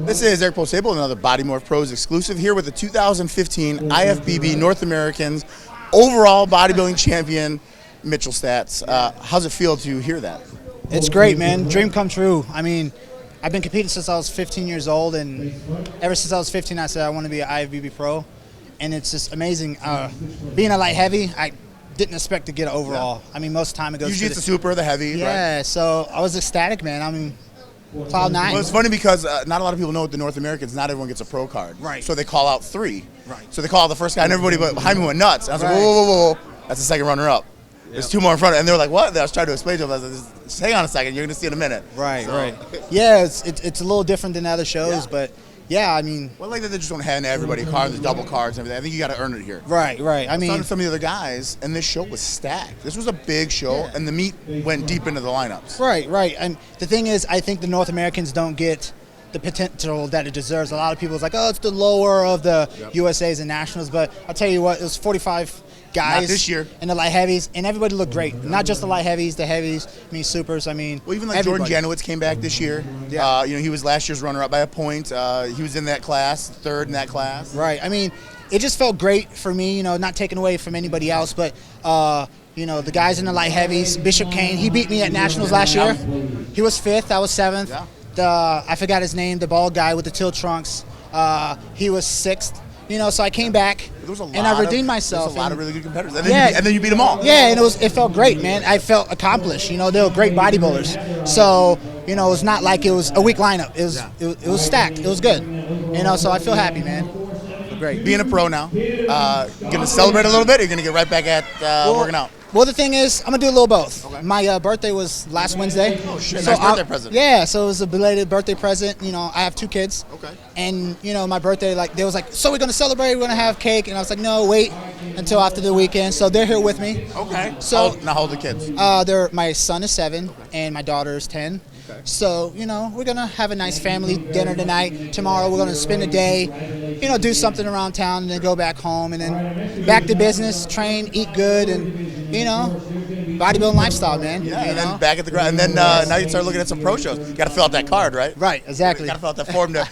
This is Eric Posable, another Body Morph Pros exclusive here with the 2015 IFBB North Americans overall bodybuilding champion, Mitchell Staats. How's it feel to hear that? It's great, man. Dream come true. I mean, I've been competing since I was 15 years old, and ever since I was 15, I said I want to be an IFBB pro, and it's just amazing. Being a light heavy, I didn't expect to get an overall. I mean, most of the time it goes usually to it's the super, the heavy, yeah, right? So I was ecstatic, man. I mean, cloud nine. Well, it's funny because not a lot of people know with the North Americans, not everyone gets a pro card. Right. So they call out 3. Right. So they call out the first guy, and everybody behind me went nuts. I was like, whoa, whoa, whoa, whoa. That's the second runner-up. There's 2 more in front, and they were like, "What?" I was trying to explain to them. I was like, "Just hang on a second. You're going to see in a minute." Right, so. right. Yeah, it's a little different than other shows, but yeah, I mean. Well, like that they just don't hand everybody a card. There's double cards and everything. I think you got to earn it here. Right, right. I mean, some of the other guys, and this show was stacked. This was a big show, and the meat went deep into the lineups. Right, right. And the thing is, I think the North Americans don't get the potential that it deserves. A lot of people is like, oh, it's the lower of the USAs and nationals, but I'll tell you what, it was 45 guys not this year. And the light heavies, and everybody looked great. Not just the light heavies, the heavies, I mean supers. I mean, well, even like everybody. Jordan Janowitz came back this year. Yeah. You know, he was last year's runner-up by a point. He was in that class, 3rd in that class. Right. I mean, it just felt great for me. You know, not taken away from anybody else, but you know, the guys in the light heavies. Bishop Kane, he beat me at nationals last year. He was 5th. I was 7th. Yeah. I forgot his name. The bald guy with the tilt trunks. He was 6th. You know, so I came back and I redeemed myself. There's a lot of really good competitors, and then you beat them all. Yeah, and it felt great, man. I felt accomplished. You know, they were great bodybuilders. So you know, it was not like it was a weak lineup. It was stacked. It was good. You know, so I feel happy, man. Great. Being a pro now, gonna celebrate a little bit. Or you're gonna get right back at working out. Well, the thing is, I'm gonna do a little both. Okay. My birthday was last Wednesday. Oh shit! So nice birthday present. Yeah, so it was a belated birthday present. You know, I have 2 kids. Okay. And you know, my birthday, like they was like, so we're gonna celebrate. We're gonna have cake, and I was like, no, wait until after the weekend. So they're here with me. Okay. So now, how old are the kids? My son is 7, and my daughter is 10. Okay. So, you know, we're going to have a nice family dinner tonight. Tomorrow we're going to spend a day, you know, do something around town and then go back home and then back to business, train, eat good, and, you know, bodybuilding lifestyle, man. Yeah, and then back at the ground. And then now you start looking at some pro shows. You got to fill out that card, right? Right, exactly. You got to fill out that form to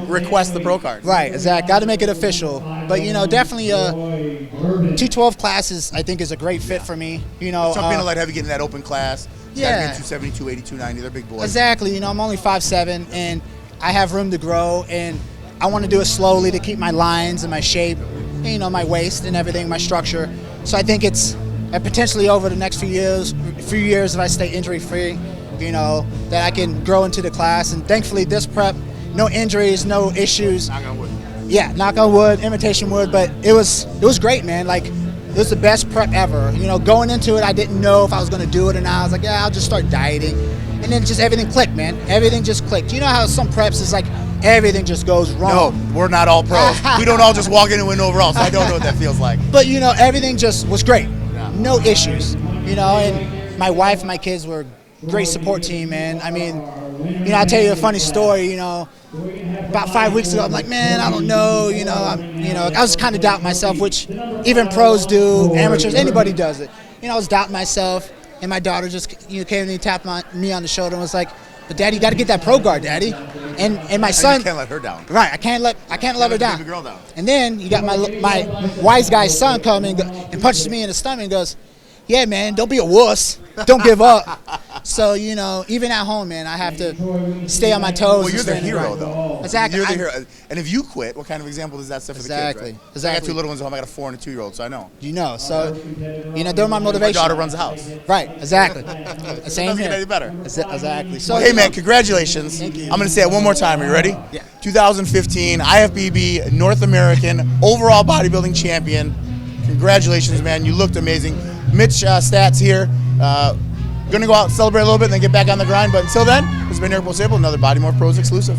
request the pro card. Right, exactly. Got to make it official. But, you know, definitely 212 classes, I think, is a great fit for me. You know, some being a light heavy getting that open class. Yeah. 270, 280, 290, they're big boys. Exactly. You know, I'm only 5'7", and I have room to grow, and I want to do it slowly to keep my lines and my shape, and, you know, my waist and everything, my structure. So I think it's potentially over the next few years if I stay injury-free, you know, that I can grow into the class. And thankfully, this prep, no injuries, no issues. Knock on wood. Yeah, knock on wood, imitation wood, but it was great, man. Like, it was the best prep ever. You know, going into it, I didn't know if I was going to do it or not. I was like, yeah, I'll just start dieting. And then just everything clicked, man. Everything just clicked. You know how some preps is like everything just goes wrong? No, we're not all pros. We don't all just walk in and win overall, so I don't know what that feels like. But, you know, everything just was great. Yeah. No issues. You know, and my wife and my kids were a great support team, man. I mean, you know, I'll tell you a funny story, you know. About 5 weeks ago, I'm like, man, I don't know, you know, I was kind of doubting myself, which even pros do, amateurs, anybody does it. You know, I was doubting myself, and my daughter just, you know, came and tapped me on the shoulder and was like, but Daddy, you got to get that pro guard, Daddy. And my son, you can't let her down. Right, I can't let her down. The girl down. And then you got my wise guy's son come and punches me in the stomach and goes, yeah, man, don't be a wuss. Don't give up. So, you know, even at home, man, I have to stay on my toes. Well, you're the hero, though. Exactly. You're the hero. And if you quit, what kind of example does that set for the kids, right? Exactly. I got 2 little ones at home. I got a 4 and a 2-year-old, so I know. You know, so, you know, they're my motivation. My daughter runs the house. Right, exactly. Same doesn't here. get any better. Exactly. So, well, hey, man, congratulations. Thank you. I'm going to say it one more time. Are you ready? Yeah. 2015 IFBB North American overall bodybuilding champion. Congratulations, man. You looked amazing. Mitch Staats here. Going to go out and celebrate a little bit and then get back on the grind. But until then, this has been Eric Posable, another Body Morph Pros exclusive.